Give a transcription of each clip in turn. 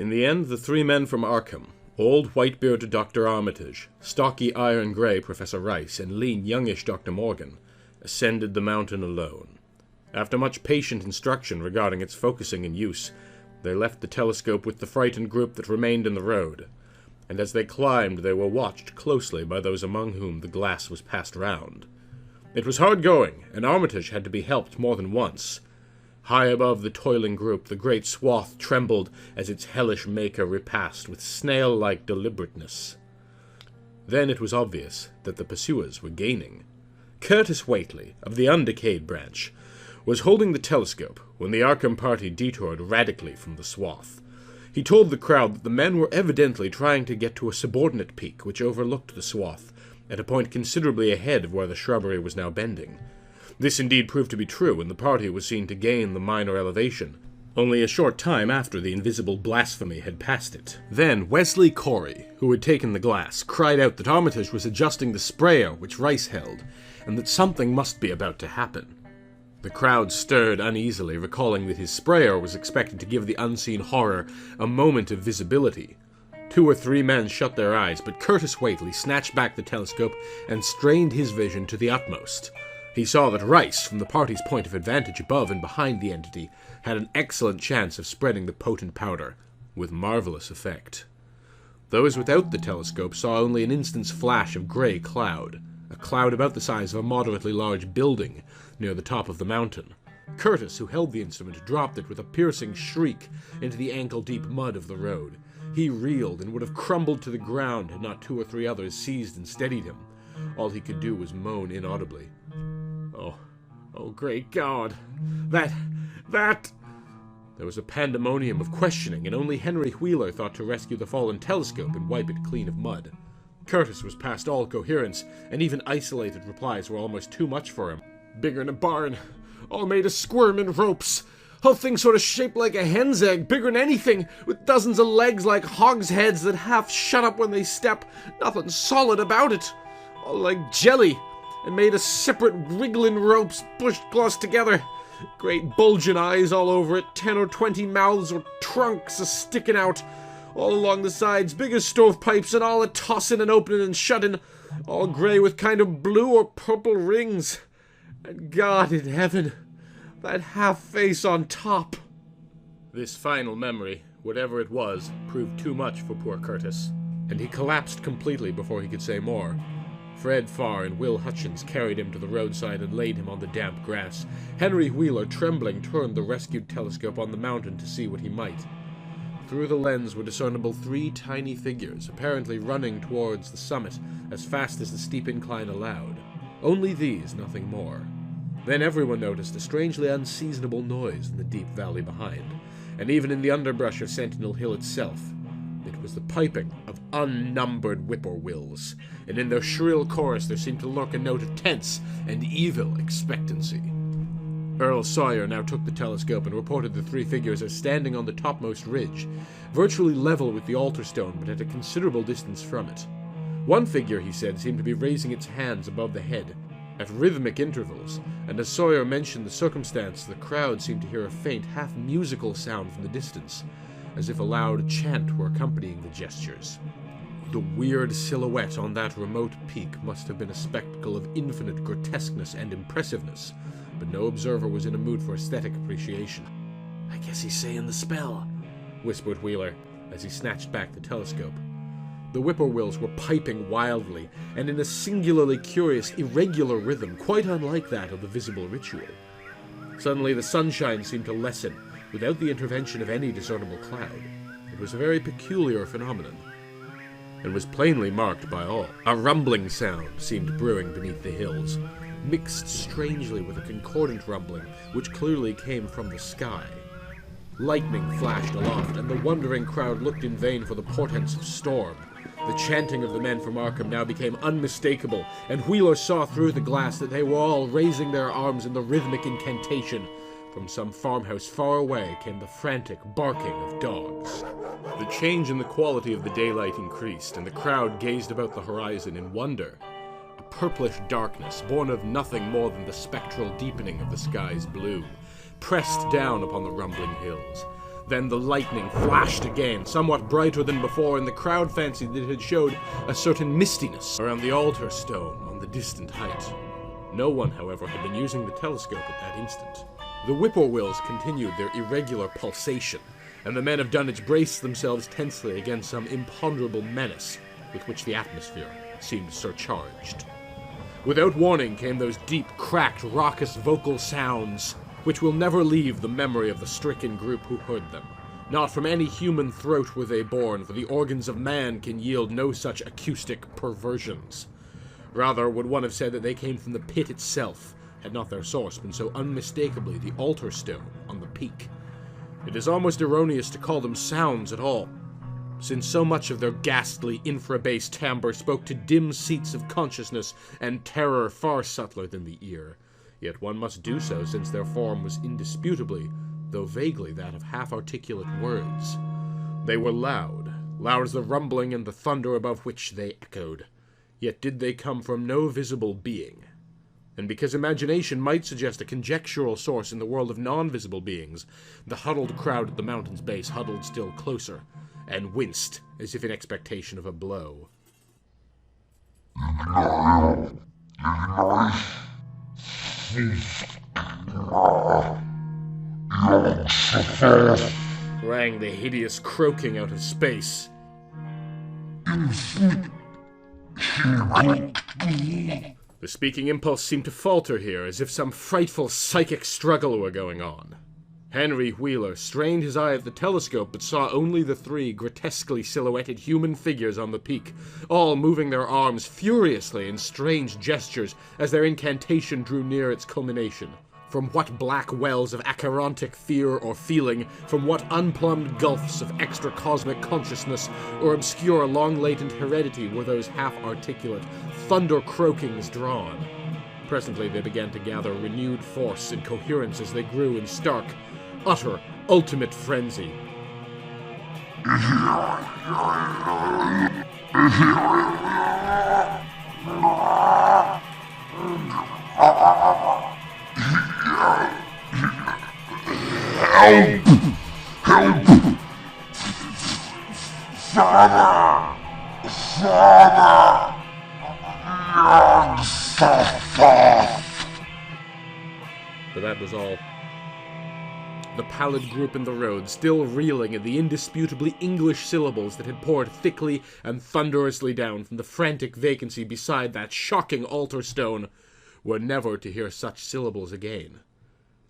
In the end, the three men from Arkham, old white-bearded Dr. Armitage, stocky iron-grey Professor Rice, and lean youngish Dr. Morgan, ascended the mountain alone. After much patient instruction regarding its focusing and use, they left the telescope with the frightened group that remained in the road, and as they climbed they were watched closely by those among whom the glass was passed round. It was hard going, and Armitage had to be helped more than once. High above the toiling group, the great swath trembled as its hellish maker repassed with snail-like deliberateness. Then it was obvious that the pursuers were gaining. Curtis Whately, of the undecayed branch, was holding the telescope when the Arkham party detoured radically from the swath. He told the crowd that the men were evidently trying to get to a subordinate peak which overlooked the swath, at a point considerably ahead of where the shrubbery was now bending. This indeed proved to be true, and the party was seen to gain the minor elevation, only a short time after the invisible blasphemy had passed it. Then Wesley Corey, who had taken the glass, cried out that Armitage was adjusting the sprayer which Rice held, and that something must be about to happen. The crowd stirred uneasily, recalling that his sprayer was expected to give the unseen horror a moment of visibility. 2 or 3 men shut their eyes, but Curtis Whately snatched back the telescope and strained his vision to the utmost. He saw that Rice, from the party's point of advantage above and behind the entity, had an excellent chance of spreading the potent powder, with marvelous effect. Those without the telescope saw only an instant's flash of grey cloud, a cloud about the size of a moderately large building, near the top of the mountain. Curtis, who held the instrument, dropped it with a piercing shriek into the ankle-deep mud of the road. He reeled and would have crumbled to the ground had not 2 or 3 others seized and steadied him. All he could do was moan inaudibly. Oh, great God! That... There was a pandemonium of questioning, and only Henry Wheeler thought to rescue the fallen telescope and wipe it clean of mud. Curtis was past all coherence, and even isolated replies were almost too much for him. Bigger'n a barn, all made of squirmin' ropes. Whole thing sort of shaped like a hen's egg, bigger'n anything, with dozens of legs like hogsheads that half shut up when they step. Nothing solid about it. All like jelly, and made of separate wriggling ropes pushed close together. Great bulging eyes all over it, 10 or 20 mouths or trunks a-sticking out, all along the sides, big as stovepipes, and all a-tossing and opening and shutting, all grey with kind of blue or purple rings. And God in heaven, that half-face on top. This final memory, whatever it was, proved too much for poor Curtis, and he collapsed completely before he could say more. Fred Farr and Will Hutchins carried him to the roadside and laid him on the damp grass. Henry Wheeler, trembling, turned the rescued telescope on the mountain to see what he might. Through the lens were discernible 3 tiny figures, apparently running towards the summit as fast as the steep incline allowed. Only these, nothing more. Then everyone noticed a strangely unseasonable noise in the deep valley behind, and even in the underbrush of Sentinel Hill itself. It was the piping of unnumbered whippoorwills, and in their shrill chorus there seemed to lurk a note of tense and evil expectancy. Earl Sawyer now took the telescope and reported the 3 figures as standing on the topmost ridge, virtually level with the altar stone but at a considerable distance from it. One figure, he said, seemed to be raising its hands above the head, at rhythmic intervals, and as Sawyer mentioned the circumstance, the crowd seemed to hear a faint, half-musical sound from the distance, as if a loud chant were accompanying the gestures. The weird silhouette on that remote peak must have been a spectacle of infinite grotesqueness and impressiveness, but no observer was in a mood for aesthetic appreciation. "I guess he's saying the spell," whispered Wheeler, as he snatched back the telescope. The whippoorwills were piping wildly, and in a singularly curious, irregular rhythm, quite unlike that of the visible ritual. Suddenly the sunshine seemed to lessen, without the intervention of any discernible cloud. It was a very peculiar phenomenon, and was plainly marked by all. A rumbling sound seemed brewing beneath the hills, mixed strangely with a concordant rumbling, which clearly came from the sky. Lightning flashed aloft, and the wondering crowd looked in vain for the portents of storm. The chanting of the men from Arkham now became unmistakable, and Wheeler saw through the glass that they were all raising their arms in the rhythmic incantation. From some farmhouse far away came the frantic barking of dogs. The change in the quality of the daylight increased, and the crowd gazed about the horizon in wonder. A purplish darkness, born of nothing more than the spectral deepening of the sky's blue, pressed down upon the rumbling hills. Then the lightning flashed again, somewhat brighter than before, and the crowd fancied that it had showed a certain mistiness around the altar stone on the distant height. No one, however, had been using the telescope at that instant. The whippoorwills continued their irregular pulsation, and the men of Dunwich braced themselves tensely against some imponderable menace with which the atmosphere seemed surcharged. Without warning came those deep, cracked, raucous vocal sounds, which will never leave the memory of the stricken group who heard them. Not from any human throat were they born, for the organs of man can yield no such acoustic perversions. Rather would one have said that they came from the pit itself, had not their source been so unmistakably the altar stone on the peak. It is almost erroneous to call them sounds at all, since so much of their ghastly infra-bass timbre spoke to dim seats of consciousness and terror far subtler than the ear. Yet one must do so, since their form was indisputably, though vaguely, that of half-articulate words. They were loud as the rumbling and the thunder above which they echoed. Yet did they come from no visible being. And because imagination might suggest a conjectural source in the world of non-visible beings, the huddled crowd at the mountain's base huddled still closer, and winced, as if in expectation of a blow. Rang the hideous croaking out of space. The speaking impulse seemed to falter here, as if some frightful psychic struggle were going on. Henry Wheeler strained his eye at the telescope, but saw only the three grotesquely silhouetted human figures on the peak, all moving their arms furiously in strange gestures as their incantation drew near its culmination. From what black wells of acherontic fear or feeling, from what unplumbed gulfs of extra-cosmic consciousness or obscure long-latent heredity were those half-articulate thunder-croakings drawn? Presently they began to gather renewed force and coherence as they grew in stark, utter, ultimate frenzy. But that was all. The pallid group in the road, still reeling at the indisputably English syllables that had poured thickly and thunderously down from the frantic vacancy beside that shocking altar stone, were never to hear such syllables again.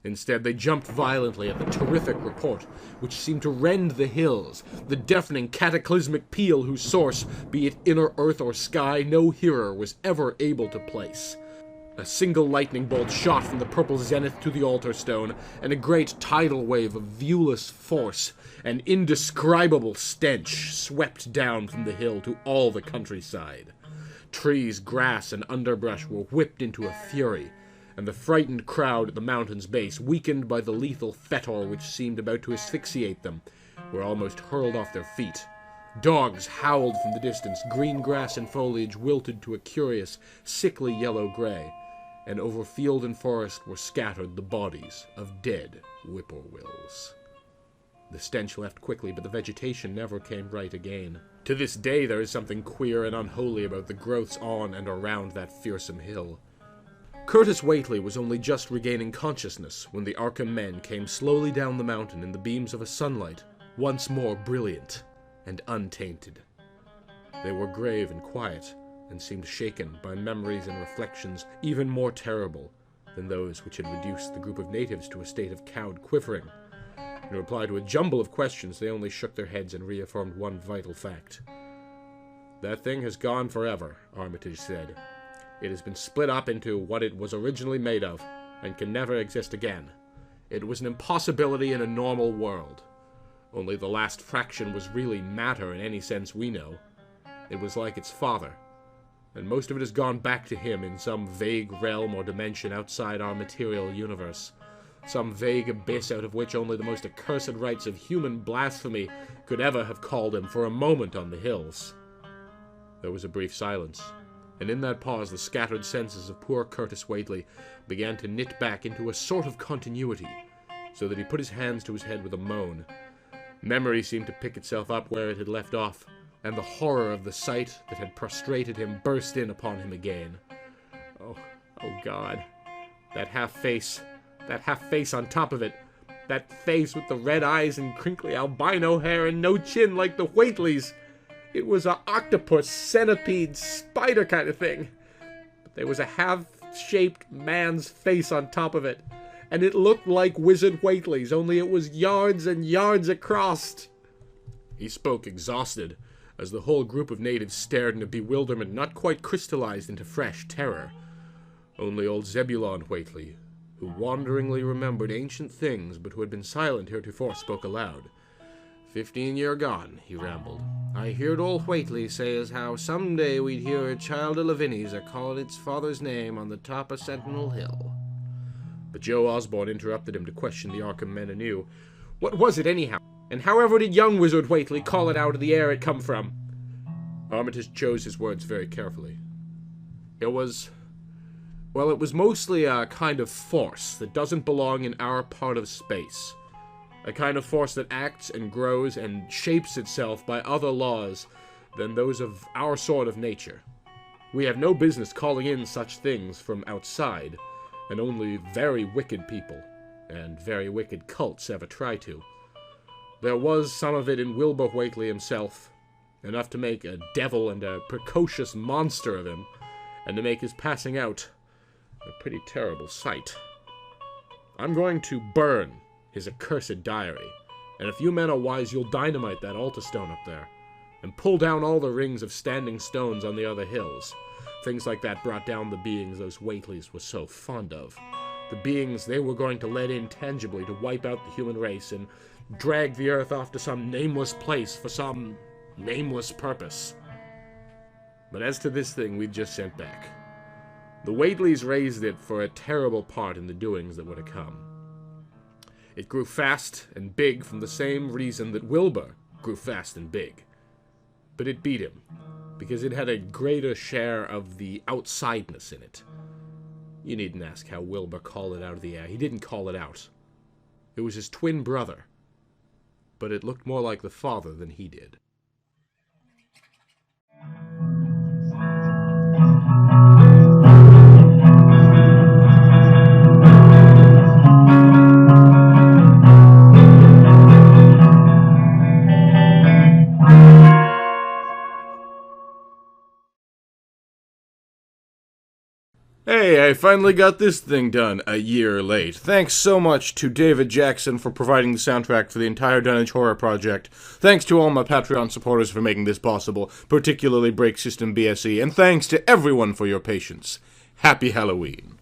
Instead, they jumped violently at the terrific report, which seemed to rend the hills, the deafening cataclysmic peal whose source, be it inner earth or sky, no hearer was ever able to place. A single lightning bolt shot from the purple zenith to the altar stone, and a great tidal wave of viewless force and indescribable stench swept down from the hill to all the countryside. Trees, grass, and underbrush were whipped into a fury, and the frightened crowd at the mountain's base, weakened by the lethal fetor which seemed about to asphyxiate them, were almost hurled off their feet. Dogs howled from the distance, green grass and foliage wilted to a curious, sickly yellow-gray, and over field and forest were scattered the bodies of dead whippoorwills. The stench left quickly, but the vegetation never came right again. To this day there is something queer and unholy about the growths on and around that fearsome hill. Curtis Whately was only just regaining consciousness when the Arkham men came slowly down the mountain in the beams of a sunlight once more brilliant and untainted. They were grave and quiet, and seemed shaken by memories and reflections even more terrible than those which had reduced the group of natives to a state of cowed quivering. In reply to a jumble of questions, they only shook their heads and reaffirmed one vital fact. "That thing has gone forever," Armitage said. "It has been split up into what it was originally made of, and can never exist again. It was an impossibility in a normal world. Only the last fraction was really matter in any sense we know. It was like its father, and most of it has gone back to him in some vague realm or dimension outside our material universe, some vague abyss out of which only the most accursed rites of human blasphemy could ever have called him for a moment on the hills." There was a brief silence, and in that pause the scattered senses of poor Curtis Whately began to knit back into a sort of continuity, so that he put his hands to his head with a moan, Memory seemed to pick itself up where it had left off, and the horror of the sight that had prostrated him burst in upon him again. Oh God. That half-face on top of it. That face with the red eyes and crinkly albino hair and no chin like the Whateleys. It was a octopus, centipede, spider kind of thing. But there was a half-shaped man's face on top of it. And it looked like Wizard Whately's, only it was yards and yards across. He spoke exhausted, as the whole group of natives stared in a bewilderment not quite crystallized into fresh terror. Only old Zebulon Whately, who wanderingly remembered ancient things but who had been silent heretofore, spoke aloud. 15 year gone, he rambled. I heard old Whately say as how some day we'd hear a child of Lavinies a calling its father's name on the top of Sentinel Hill. But Joe Osborne interrupted him to question the Arkham men anew. What was it, anyhow? And however did young Wizard Whately call it out of the air it come from? Armitage chose his words very carefully. It was mostly a kind of force that doesn't belong in our part of space. A kind of force that acts and grows and shapes itself by other laws than those of our sort of nature. We have no business calling in such things from outside, and only very wicked people, and very wicked cults ever try to. There was some of it in Wilbur Whately himself, enough to make a devil and a precocious monster of him, and to make his passing out a pretty terrible sight. I'm going to burn his accursed diary, and if you men are wise, you'll dynamite that altar stone up there, and pull down all the rings of standing stones on the other hills. Things like that brought down the beings those Whateleys were so fond of. The beings they were going to let in tangibly to wipe out the human race and drag the earth off to some nameless place for some nameless purpose. But as to this thing we've just sent back, the Whateleys raised it for a terrible part in the doings that were to come. It grew fast and big from the same reason that Wilbur grew fast and big. But it beat him, because it had a greater share of the outsideness in it. You needn't ask how Wilbur called it out of the air. He didn't call it out. It was his twin brother, but it looked more like the father than he did. Hey, I finally got this thing done a year late. Thanks so much to David Jackson for providing the soundtrack for the entire Dunwich Horror Project. Thanks to all my Patreon supporters for making this possible, particularly Break System BSE, and thanks to everyone for your patience. Happy Halloween.